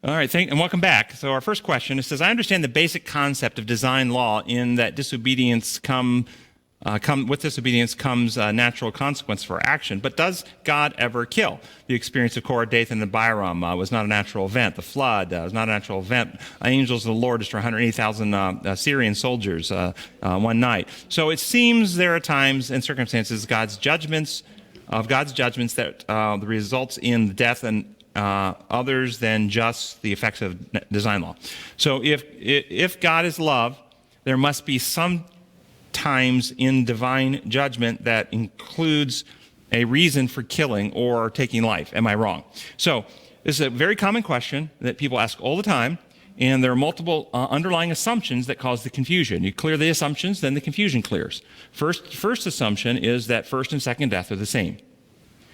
All right, and welcome back. So our first question, it says, I understand the basic concept of design law in that with disobedience comes a natural consequence for action. But does God ever kill? The experience of Korah, Dathan, and Abiram was not a natural event. The flood was not a natural event. Angels of the Lord destroyed 180,000 Syrian soldiers one night. So it seems there are times and circumstances God's judgments that the results in the death and others than just the effects of design law. So if God is love, there must be some times in divine judgment that includes a reason for killing or taking life. Am I wrong? So this is a very common question that people ask all the time, and there are multiple underlying assumptions that cause the confusion. You clear the assumptions, then the confusion clears. First assumption is that first and second death are the same.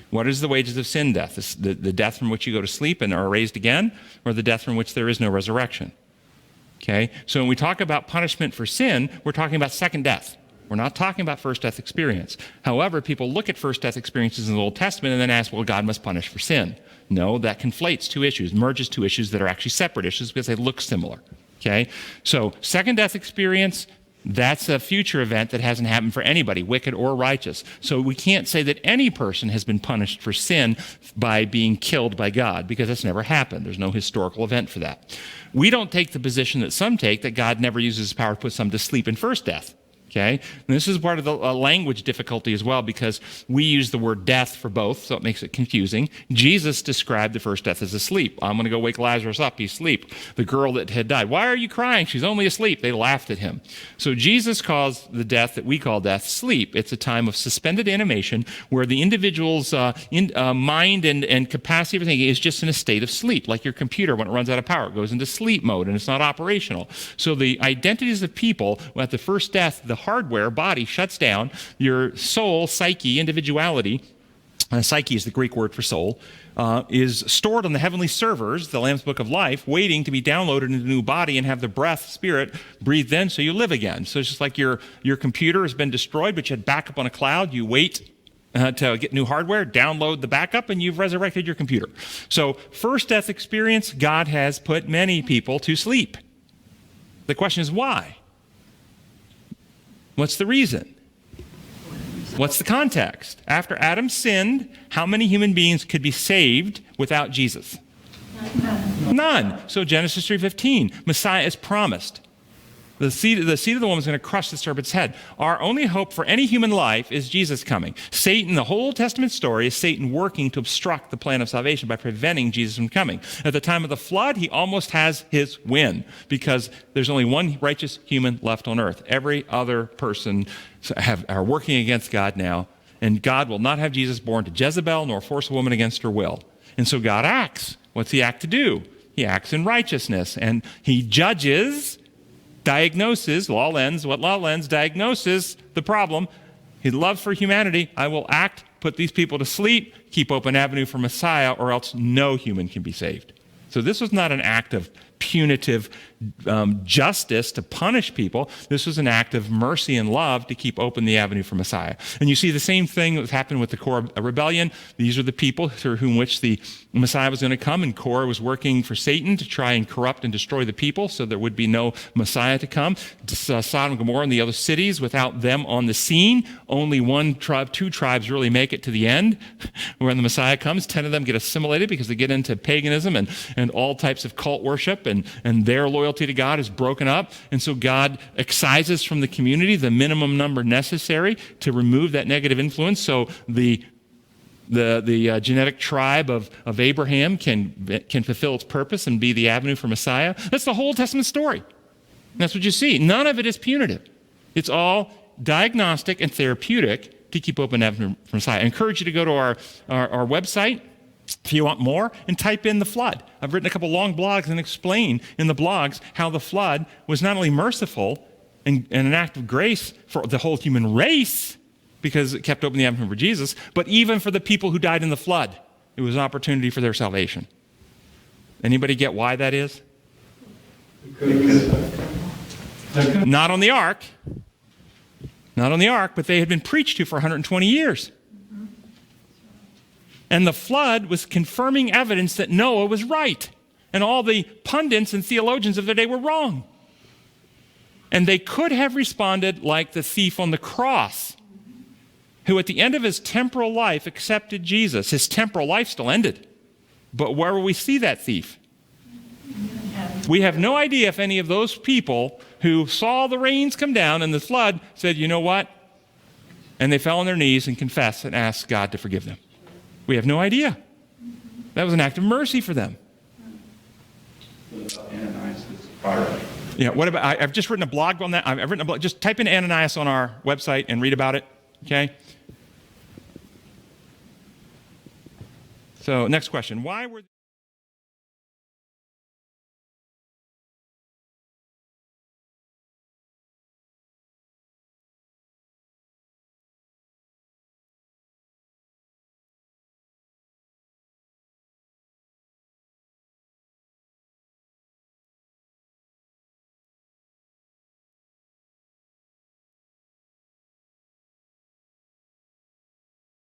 What is the wages of sin death? The death from which you go to sleep and are raised again, or the death from which there is no resurrection? Okay, so when we talk about punishment for sin, we're talking about second death. We're not talking about first death experience. However, people look at first death experiences in the Old Testament and then ask, well, God must punish for sin. No, that conflates two issues, merges two issues that are actually separate issues because they look similar. Okay, so second death experience, that's a future event that hasn't happened for anybody, wicked or righteous. So we can't say that any person has been punished for sin by being killed by God, because that's never happened. There's no historical event for that. We don't take the position that some take, that God never uses his power to put some to sleep in first death. Okay? And this is part of the language difficulty as well, because we use the word death for both, so it makes it confusing. Jesus described the first death as asleep. I'm going to go wake Lazarus up. He's asleep. The girl that had died, why are you crying? She's only asleep. They laughed at him. So Jesus calls the death that we call death sleep. It's a time of suspended animation where the individual's mind and capacity, everything is just in a state of sleep, like your computer when it runs out of power. It goes into sleep mode and it's not operational. So the identities of people at the first death, the hardware, body shuts down, your soul, psyche, individuality, psyche is the Greek word for soul, is stored on the heavenly servers, the Lamb's Book of Life, waiting to be downloaded into a new body and have the breath, spirit, breathed in so you live again. So it's just like your computer has been destroyed, but you had backup on a cloud. You wait to get new hardware, download the backup, and you've resurrected your computer. So first death experience, God has put many people to sleep. The question is why? What's the reason? What's the context? After Adam sinned, how many human beings could be saved without Jesus? None. So Genesis 3:15, Messiah is promised. The seed of the woman is going to crush the serpent's head. Our only hope for any human life is Jesus coming. Satan, the whole Old Testament story is Satan working to obstruct the plan of salvation by preventing Jesus from coming. At the time of the flood, he almost has his win because there's only one righteous human left on earth. Every other person are working against God now, and God will not have Jesus born to Jezebel nor force a woman against her will. And so God acts. What's he act to do? He acts in righteousness, and he judges, diagnoses, diagnoses the problem. His love for humanity, I will act, put these people to sleep, keep open avenue for Messiah, or else no human can be saved. So this was not an act of punitive justice to punish people. This was an act of mercy and love to keep open the avenue for Messiah. And you see the same thing that happened with the Korah rebellion. These are the people through whom which the Messiah was going to come, and Korah was working for Satan to try and corrupt and destroy the people so there would be no Messiah to come. Sodom and Gomorrah and the other cities, without them on the scene, only two tribes really make it to the end. When the Messiah comes, 10 of them get assimilated because they get into paganism and all types of cult worship, and their loyalty to God is broken up. And so God excises from the community the minimum number necessary to remove that negative influence so the genetic tribe of Abraham can fulfill its purpose and be the avenue for Messiah. That's the whole Old Testament story. And that's what you see. None of it is punitive. It's all diagnostic and therapeutic to keep open avenue for Messiah. I encourage you to go to our website if you want more, and type in the flood. I've written a couple long blogs and explain in the blogs how the flood was not only merciful and an act of grace for the whole human race, because it kept open the avenue for Jesus, but even for the people who died in the flood. It was an opportunity for their salvation. Anybody get why that is? Not on the ark. Not on the ark, but they had been preached to for 120 years. And the flood was confirming evidence that Noah was right. And all the pundits and theologians of their day were wrong. And they could have responded like the thief on the cross, who at the end of his temporal life accepted Jesus. His temporal life still ended. But where will we see that thief? We have no idea if any of those people who saw the rains come down and the flood said, you know what? And they fell on their knees and confessed and asked God to forgive them. We have no idea. That was an act of mercy for them. Ananias Sapphira. Yeah, what about, I've just written a blog on that. I've written a blog. Just type in Ananias on our website and read about it, okay? So next question. Why were